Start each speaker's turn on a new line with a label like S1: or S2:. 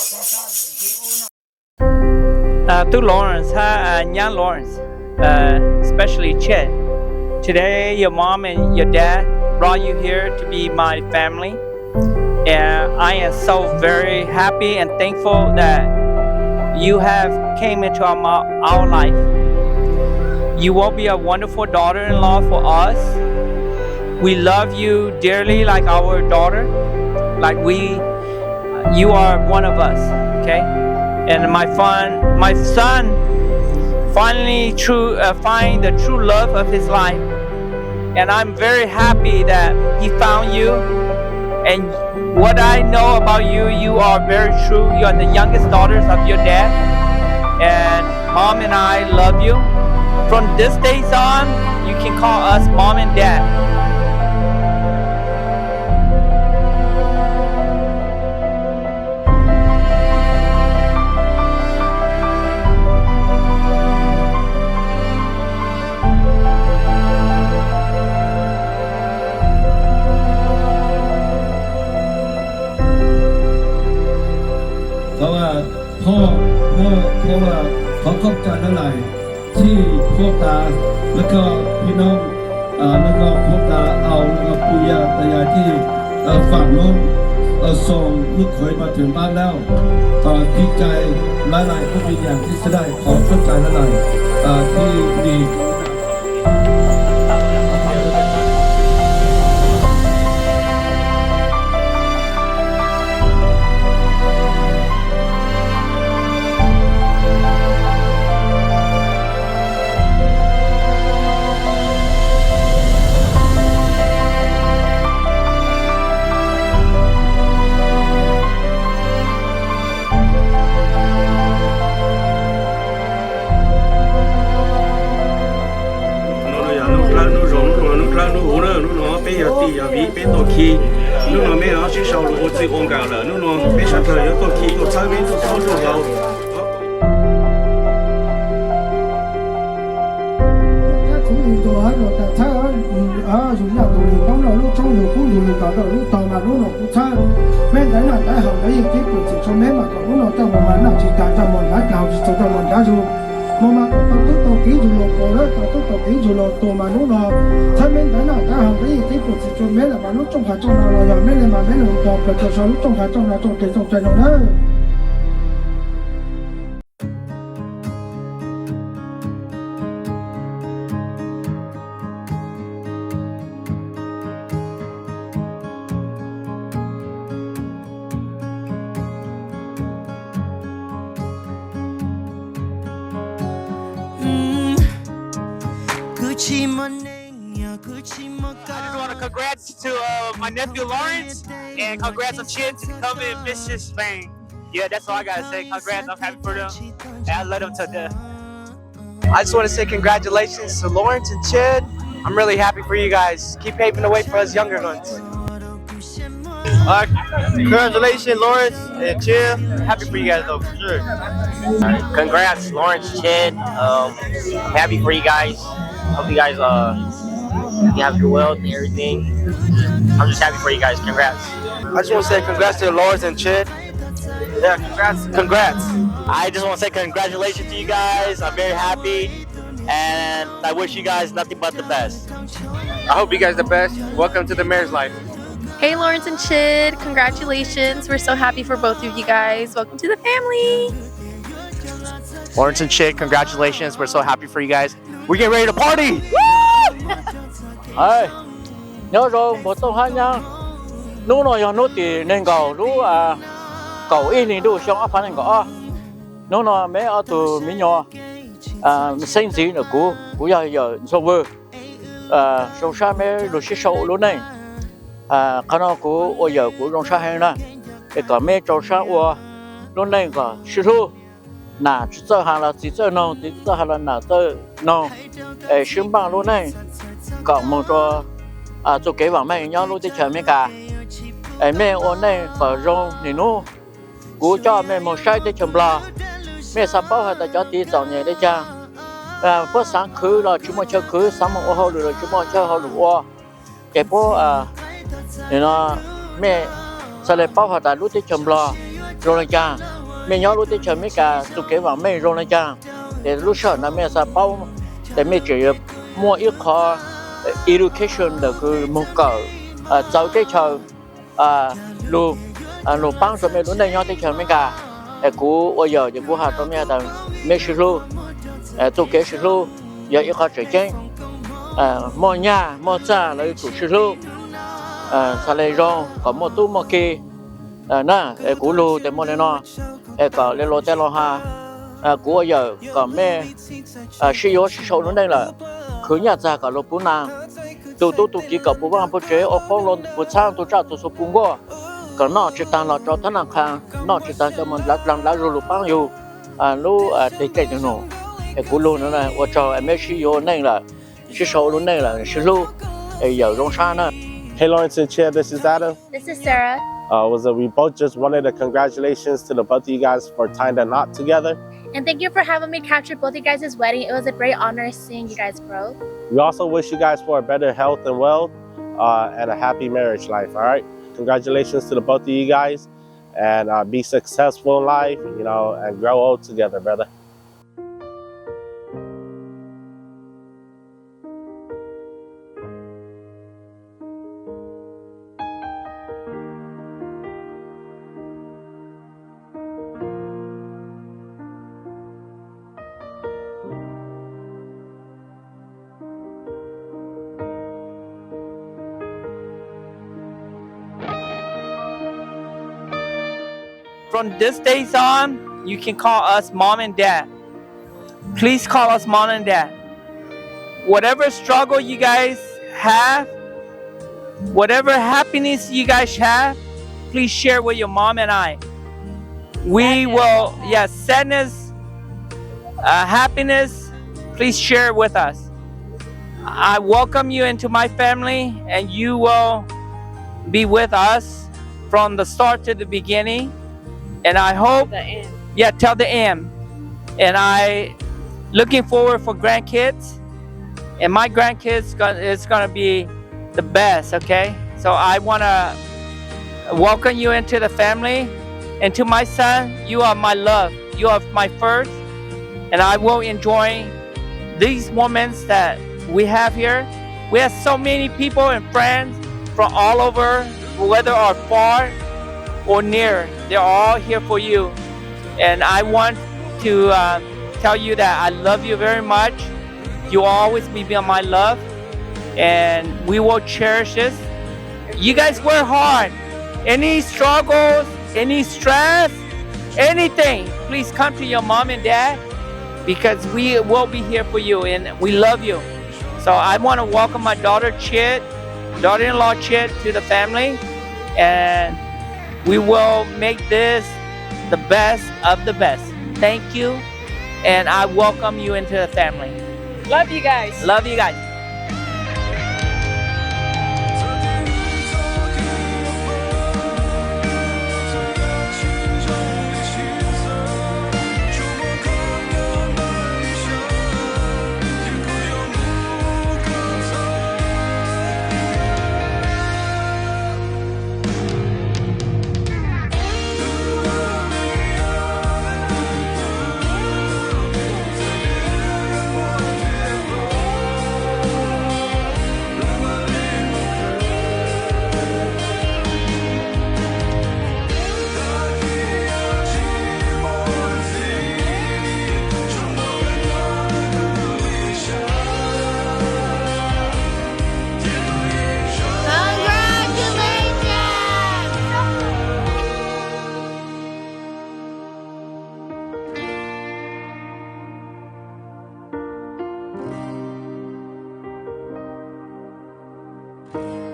S1: To Lawrence, Nyan Lawrence, especially Chiad. Today, your mom and your dad brought you here to be my family, and I am so very happy and thankful that you have came into our life. You will be a wonderful daughter-in-law for us. We love you dearly like our daughter, like you are one of us, okay? And my son finally find the true love of his life. And I'm very happy that he found you. And what I know about you, you are very true. You are the youngest daughters of your dad. And mom and I love you. From this day on, you can call us mom and dad.
S2: เพราะว่าขอขอบใจหลายๆที่พวกตาแล้วก็พี่น้องแล้วก็พวกตาเอาแล้วก็ปู่ย่าตายายที่ฝั่งโน้นส่งลูกเขยมาถึงบ้านแล้วดีใจหลายๆก็มีอย่างที่จะได้ขอขอบใจหลายๆที่มี
S3: nous n'avons pas cherché à le faire on garde nous n'avons pas cherché à le faire au travail tout ça tout ça
S4: dùng nhà tù lì bóng đầu lúc trong nhiều khu lì cả đầu lúc tàu mà lúc nào cũng xa men đấy là cái hầm đấy cái của chỉ cho mấy mà còn lúc nào trong mà nào chỉ cả trong một lá cào chỉ trong một lá dù mà tàu tốt tàu kỹ dù lột cổ đó tàu tốt tàu kỹ dù lột tù mà lúc nào thấy men đấy là cái hầm đấy cái của chỉ cho mấy là mà lúc trong phải trong nào là rồi mấy là mà mấy lần tàu phải cho số lúc trong phải trong là trong tiền trong trái đó
S1: I just want to congrats to my nephew Lawrence and congrats on Chiad to come and finish this thing. Yeah, that's all I gotta say. Congrats, I'm happy for them. And I love them to death.
S5: I just want to say congratulations to Lawrence and Chiad. I'm really happy for you guys. Keep paving the way for us younger ones. Congratulations, Lawrence and Chiad. Happy for you guys though, for sure.
S6: Congrats, Lawrence, Chiad. I'm happy for you guys. Hope you guys you have your wealth and everything. I'm just happy for you guys. Congrats.
S5: I just want to say congrats to Lawrence and Chiad. Yeah, congrats.
S6: I just want to say congratulations to you guys. I'm very happy, and I wish you guys nothing but the best.
S5: I hope you guys the best. Welcome to the marriage life.
S7: Hey Lawrence and Chiad, congratulations. We're so happy for both of you guys. Welcome to the family.
S5: Lawrence and Chiad, congratulations. We're so happy for you guys. We're getting ready to party.
S8: Ê, nhớ rồi một tông hai nha. Nú nói nú thì nên cầu nú cầu in thì đủ xong áp phản có. Nú nói mấy ở từ mấy nhỏ sinh gì nữa cú giờ xong vừa xong xa mấy đồ xí sầu luôn này. Khả năng cú ở giờ cú rong xa hay nè. Để cả mấy trâu xa ở luôn này cả sư thu. Nà chỉ cho hàng là chỉ cho nó chỉ cho hàng là nà cho nó xứng bằng luôn này còn một cho kế bằng mấy nhau luôn thì chờ mấy cả mấy ôn này có rong thì nó cú cho mấy một sai để chấm lò mấy sắm bao hay ta cho tí dọn nhẹ để cha bữa sáng khứ là chúng mình chơi khứ sáng một ô rồi chúng mình chơi hồ lụa cái bữa thì nó mấy sau này bao hay ta lúc để chấm lò rồi là cha mẹ nhỏ lúc tới chờ mấy cả tụ kế vào mẹ rồi này cha để lúc sau nó mẹ sẽ bao để mẹ chỉ mua ít khó education được cứ một cỡ cháu tới chờ lúc băng rồi mẹ lúc này nhỏ tới chờ mấy cả cú bây giờ thì cú học cho mẹ là mẹ sử dụng tụ kế sử dụng giờ ít khó trở chân mua nhà mua cha lấy tụ sử dụng sau này rồi có một tu một kỳ nè cú lu để mua này nó có lên lô tên lô ha cú bây giờ có mẹ sử dụng sử dụng đây là cứ nhà cha có lô bún nàng tụ chỉ có bún vàng bún chế ở phong lô bún sang tụ cha tụ số bún qua còn nó chỉ tăng là cho thằng nào khác nó chỉ tăng cho mình làm rồi lục bao nhiêu lúc để cái gì nó cú lu nữa này ở cho em sử dụng này là sử dụng này là sử dụng giờ rong san nữa.
S9: Hey Lawrence and Chiad, this is Adam.
S7: This is Sarah.
S9: We both just wanted to congratulations to the both of you guys for tying the knot together.
S7: And thank you for having me capture both you guys' wedding. It was a great honor seeing you guys grow.
S9: We also wish you guys for a better health and wealth and a happy marriage life, all right? Congratulations to the both of you guys and be successful in life, you know, and grow old together, brother.
S1: From this days on, you can call us mom and dad. Please call us mom and dad. Whatever struggle you guys have, whatever happiness you guys have, please share with your mom and I. We will, sadness, happiness, please share with us. I welcome you into my family and you will be with us from the start to the beginning. And I hope, till the end. And I looking forward for grandkids. And my grandkids is gonna be the best, okay? So I wanna welcome you into the family. And to my son, you are my love. You are my first. And I will enjoy these moments that we have here. We have so many people and friends from all over, whether or far or near, they're all here for you. And I want to tell you that I love you very much. You will always be my love, and we will cherish this. You guys work hard. Any struggles, any stress, anything, please come to your mom and dad because we will be here for you and we love you. So I want to welcome my daughter Chiad, daughter-in-law Chiad to the family, and we will make this the best of the best. Thank you, and I welcome you into the family.
S7: Love you guys.
S1: Love you guys.
S7: Congratulations.